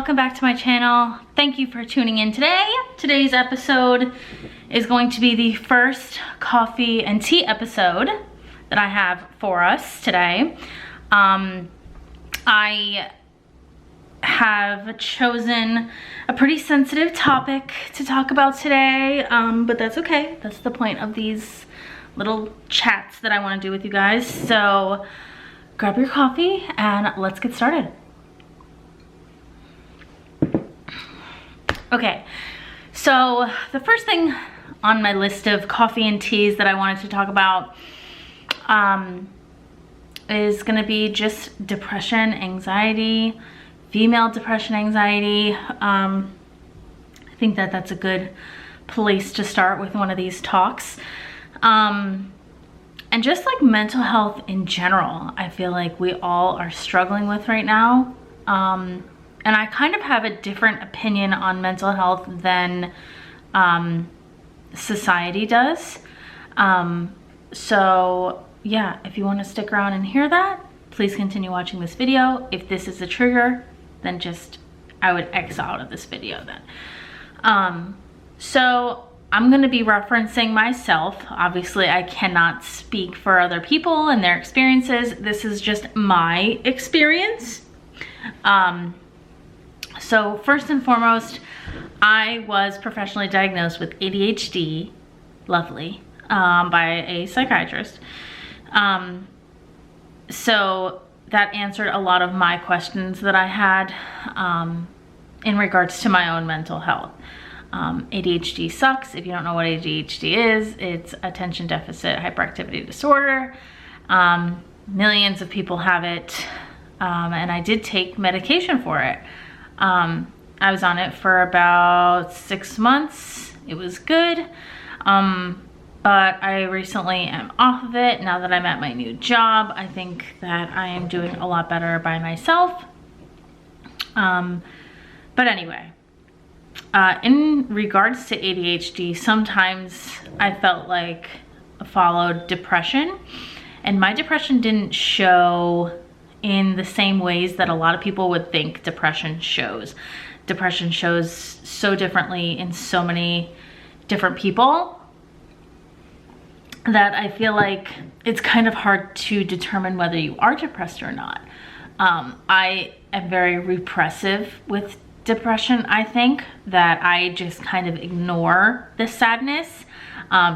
welcome back to my channel. Thank you for tuning in today. Today's episode is going to be the first coffee and tea episode that I have for us today. I have chosen a pretty sensitive topic to talk about today, but that's okay. That's the point of these little chats that I want to do with you guys. So grab your coffee and let's get started. Okay, so the first thing on my list of coffee and teas that I wanted to talk about is gonna be just depression, anxiety, female depression, anxiety. I think that that's a good place to start with one of these talks. And just like mental health in general, I feel like we all are struggling with right now. And I kind of have a different opinion on mental health than society does. So yeah, if you want to stick around and hear that, please continue watching this video. If this is a trigger, then I would X out of this video then. So I'm going to be referencing myself. Obviously, I cannot speak for other people and their experiences. This is just my experience. So first and foremost, I was professionally diagnosed with ADHD, lovely, by a psychiatrist. So that answered a lot of my questions that I had in regards to my own mental health. ADHD sucks. If you don't know what ADHD is, it's attention deficit hyperactivity disorder. Millions of people have it, and I did take medication for it. I was on it for about 6 months. It was good. But I recently am off of it. Now that I'm at my new job, I think that I am doing a lot better by myself. But anyway, in regards to ADHD, sometimes I felt like followed depression, and my depression didn't show in the same ways that a lot of people would think depression shows. Depression shows so differently in so many different people that I feel like it's kind of hard to determine whether you are depressed or not. I am very repressive with depression. I think that I just kind of ignore the sadness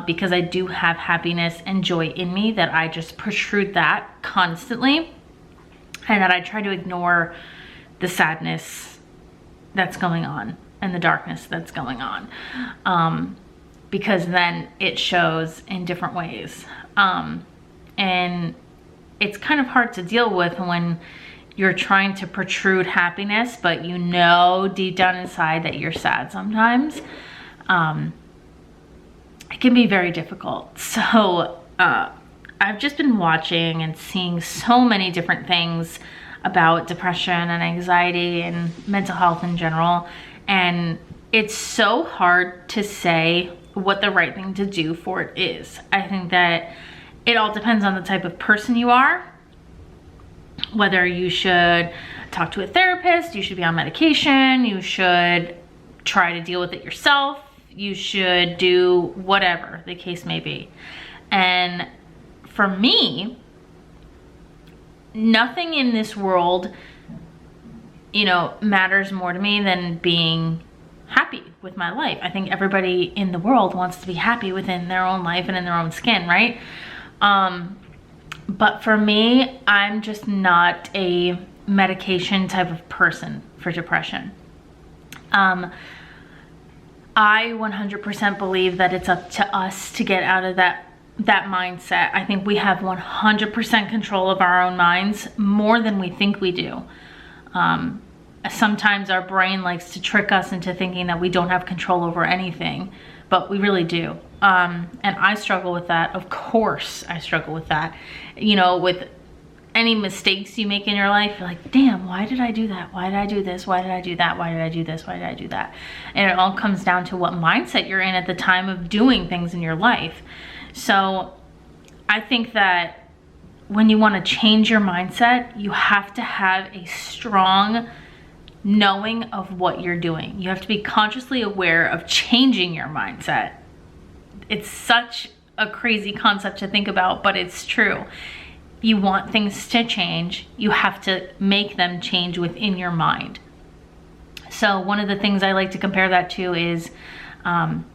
because I do have happiness and joy in me, that I just protrude that constantly, and that I try to ignore the sadness that's going on and the darkness that's going on, because then it shows in different ways. And it's kind of hard to deal with when you're trying to protrude happiness, but you know deep down inside that you're sad sometimes. It can be very difficult. So I've just been watching and seeing so many different things about depression and anxiety and mental health in general. And it's so hard to say what the right thing to do for it is. I think that it all depends on the type of person you are, whether you should talk to a therapist, you should be on medication, you should try to deal with it yourself, you should do whatever the case may be. And for me, nothing in this world, matters more to me than being happy with my life. I think everybody in the world wants to be happy within their own life and in their own skin, right? But for me, I'm just not a medication type of person for depression. I 100% believe that it's up to us to get out of that mindset. I think we have 100% control of our own minds, more than we think we do. Sometimes our brain likes to trick us into thinking that we don't have control over anything, but we really do. And I struggle with that. Of course I struggle with that. With any mistakes you make in your life, you're like, damn, why did I do that? Why did I do this? Why did I do that? Why did I do this? Why did I do that? And it all comes down to what mindset you're in at the time of doing things in your life. So I think that when you want to change your mindset, you have to have a strong knowing of what you're doing. You have to be consciously aware of changing your mindset. It's such a crazy concept to think about, but it's true. You want things to change, you have to make them change within your mind. So one of the things I like to compare that to is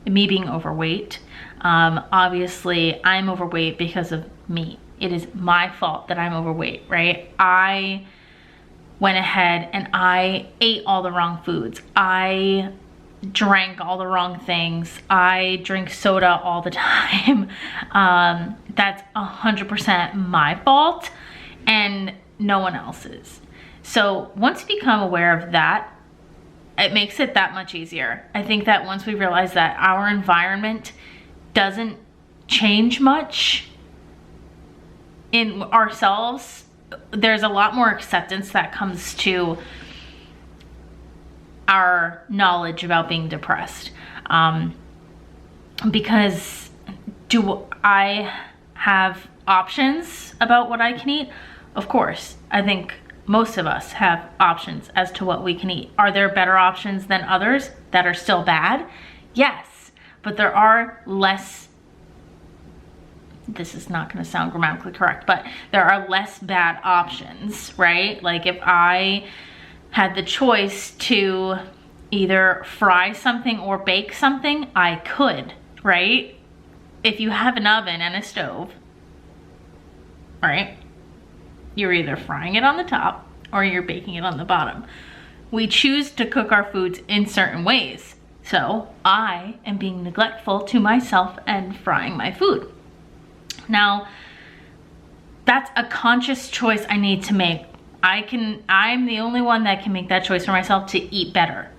me being overweight. Obviously, I'm overweight because of me. It is my fault that I'm overweight, right? I went ahead and I ate all the wrong foods. I drank all the wrong things. I drink soda all the time. That's 100% my fault and no one else's. So once you become aware of that, it makes it that much easier. I think that once we realize that our environment doesn't change much in ourselves, there's a lot more acceptance that comes to our knowledge about being depressed. Because do I have options about what I can eat? Of course. I think most of us have options as to what we can eat. Are there better options than others that are still bad? Yes, but there are less, this is not going to sound grammatically correct, but there are less bad options, right? Like if I had the choice to either fry something or bake something, I could, right? If you have an oven and a stove, right? You're either frying it on the top or you're baking it on the bottom. We choose to cook our foods in certain ways. So I am being neglectful to myself and frying my food. Now, that's a conscious choice I need to make. I'm the only one that can make that choice for myself to eat better,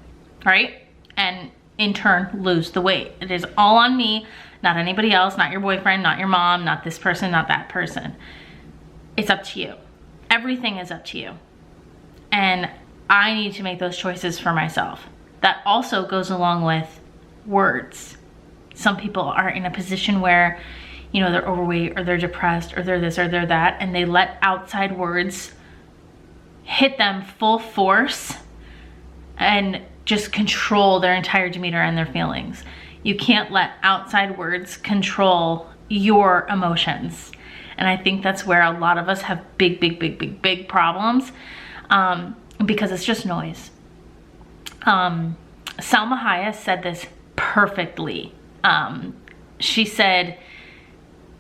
right? And in turn, lose the weight. It is all on me, not anybody else, not your boyfriend, not your mom, not this person, not that person. It's up to you. Everything is up to you. And I need to make those choices for myself. That also goes along with words. Some people are in a position where, you know, they're overweight or they're depressed or they're this or they're that, and they let outside words hit them full force and just control their entire demeanor and their feelings. You can't let outside words control your emotions. And I think that's where a lot of us have big problems, because it's just noise. Salma Hayek said this perfectly. She said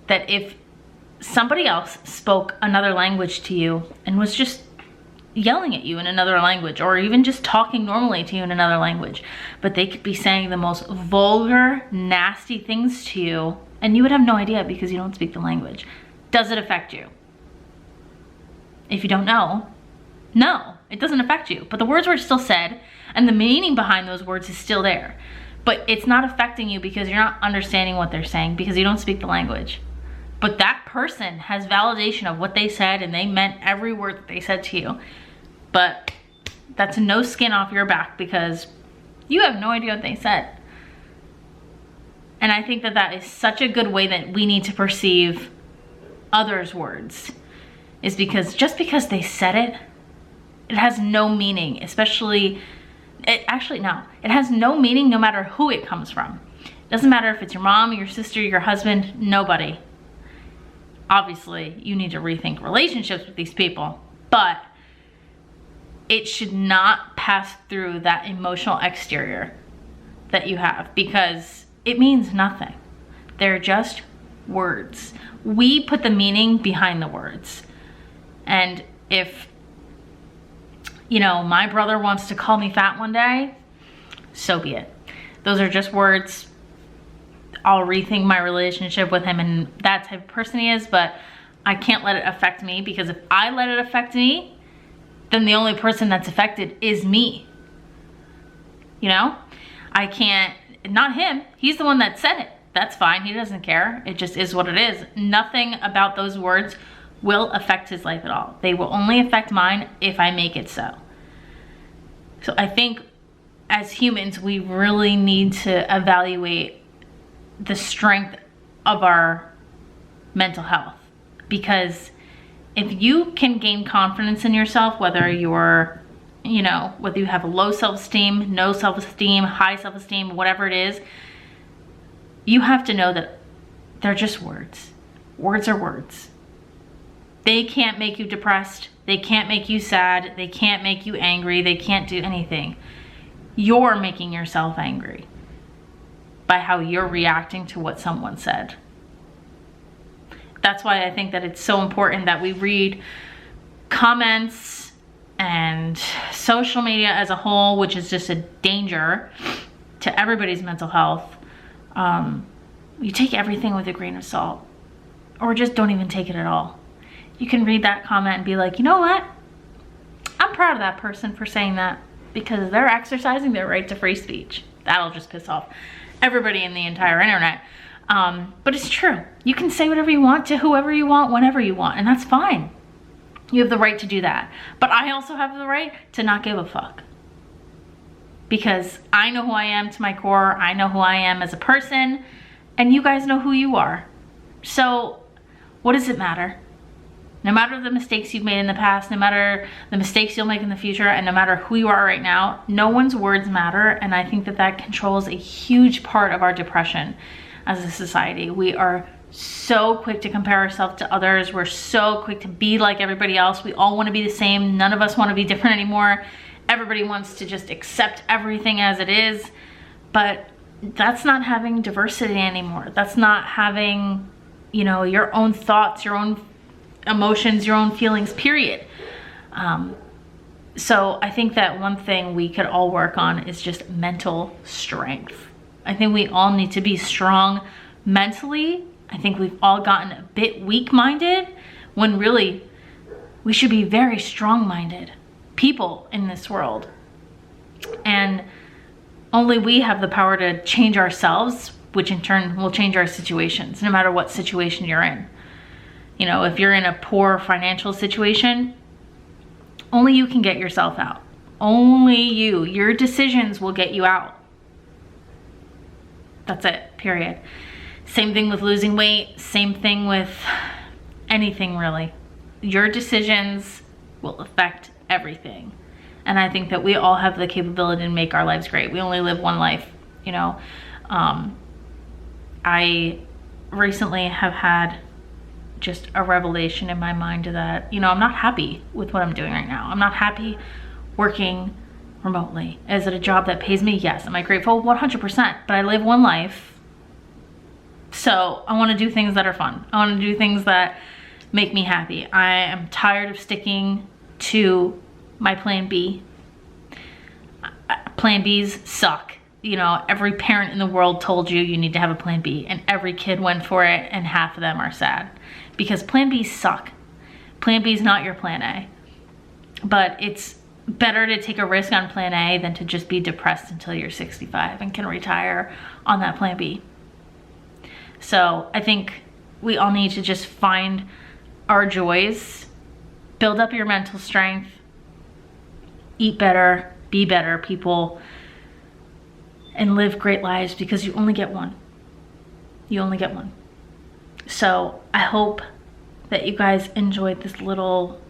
that if somebody else spoke another language to you and was just yelling at you in another language, or even just talking normally to you in another language, but they could be saying the most vulgar, nasty things to you, and you would have no idea because you don't speak the language. Does it affect you? If you don't know, no, it doesn't affect you. But the words were still said, and the meaning behind those words is still there. But it's not affecting you because you're not understanding what they're saying because you don't speak the language. But that person has validation of what they said, and they meant every word that they said to you. But that's no skin off your back because you have no idea what they said. And I think that that is such a good way that we need to perceive others' words, is because just because they said it, it has no meaning, especially, it has no meaning no matter who it comes from. It doesn't matter if it's your mom, your sister, your husband, nobody. Obviously, you need to rethink relationships with these people, but it should not pass through that emotional exterior that you have because it means nothing. They're just words. We put the meaning behind the words. And if, you know, my brother wants to call me fat one day, so be it. Those are just words. I'll rethink my relationship with him and that type of person he is, but I can't let it affect me because if I let it affect me, then the only person that's affected is me. You know? I can't, not him. He's the one that said it. That's fine. He doesn't care. It just is what it is. Nothing about those words will affect his life at all. They will only affect mine if I make it so. So I think as humans, we really need to evaluate the strength of our mental health, because if you can gain confidence in yourself, whether you're you know, whether you have a low self-esteem, no self-esteem, high self-esteem, whatever it is, you have to know that they're just words. Words are words. They can't make you depressed. They can't make you sad. They can't make you angry. They can't do anything. You're making yourself angry by how you're reacting to what someone said. That's why I think that it's so important that we read comments and social media as a whole, which is just a danger to everybody's mental health. You take everything with a grain of salt, or just don't even take it at all. You can read that comment and be like, you know what? I'm proud of that person for saying that, because they're exercising their right to free speech. That'll just piss off everybody in the entire internet. But it's true. You can say whatever you want to whoever you want, whenever you want, and that's fine. You have the right to do that. But I also have the right to not give a fuck. Because I know who I am to my core. I know who I am as a person. And you guys know who you are. So what does it matter? No matter the mistakes you've made in the past, no matter the mistakes you'll make in the future, and no matter who you are right now, no one's words matter. And I think that that controls a huge part of our depression as a society. We are so quick to compare ourselves to others. We're so quick to be like everybody else. We all want to be the same. None of us want to be different anymore. Everybody wants to just accept everything as it is. But that's not having diversity anymore. That's not having, you know, your own thoughts, your own emotions, your own feelings, period. So I think that one thing we could all work on is just mental strength. I think we all need to be strong mentally. I think we've all gotten a bit weak-minded when really we should be very strong-minded people in this world. And only we have the power to change ourselves, which in turn will change our situations, no matter what situation you're in. You know, if you're in a poor financial situation, only you can get yourself out. Only you. Your decisions will get you out. That's it, period. Same thing with losing weight. Same thing with anything, really. Your decisions will affect everything. And I think that we all have the capability to make our lives great. We only live one life, you know. I recently have had just a revelation in my mind that, you know, I'm not happy with what I'm doing right now. I'm not happy working remotely. Is it a job that pays me? Yes. Am I grateful? 100%. But I live one life. So I want to do things that are fun. I want to do things that make me happy. I am tired of sticking to my plan B. Plan Bs suck. You know, every parent in the world told you you need to have a plan B, and every kid went for it, and half of them are sad because plan Bs suck. Plan B is not your plan A. But it's better to take a risk on plan A than to just be depressed until you're 65 and can retire on that plan B. So I think we all need to just find our joys, build up your mental strength, eat better, be better people, and live great lives, because you only get one. You only get one. So I hope that you guys enjoyed this little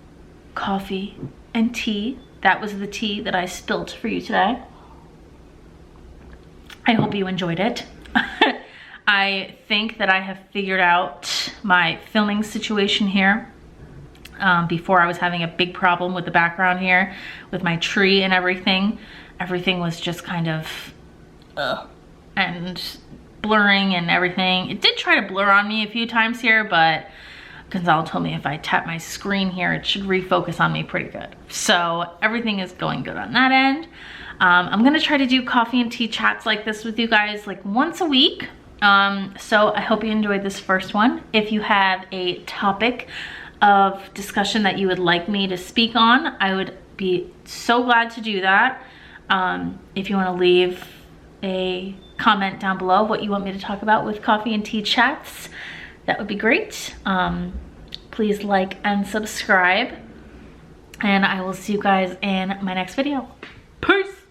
coffee and tea. That was the tea that I spilled for you today. I hope you enjoyed it. I think that I have figured out my filming situation here. Before I was having a big problem with the background here, with my tree and everything. Everything was just kind of and blurring and everything. It did try to blur on me a few times here, but Gonzalo told me if I tap my screen here, it should refocus on me pretty good. So everything is going good on that end. I'm gonna try to do coffee and tea chats like this with you guys like once a week. So I hope you enjoyed this first one. If you have a topic of discussion that you would like me to speak on, I would be so glad to do that. If you want to leave a comment down below what you want me to talk about with coffee and tea chats, that would be great. Please like and subscribe, and I will see you guys in my next video. Peace.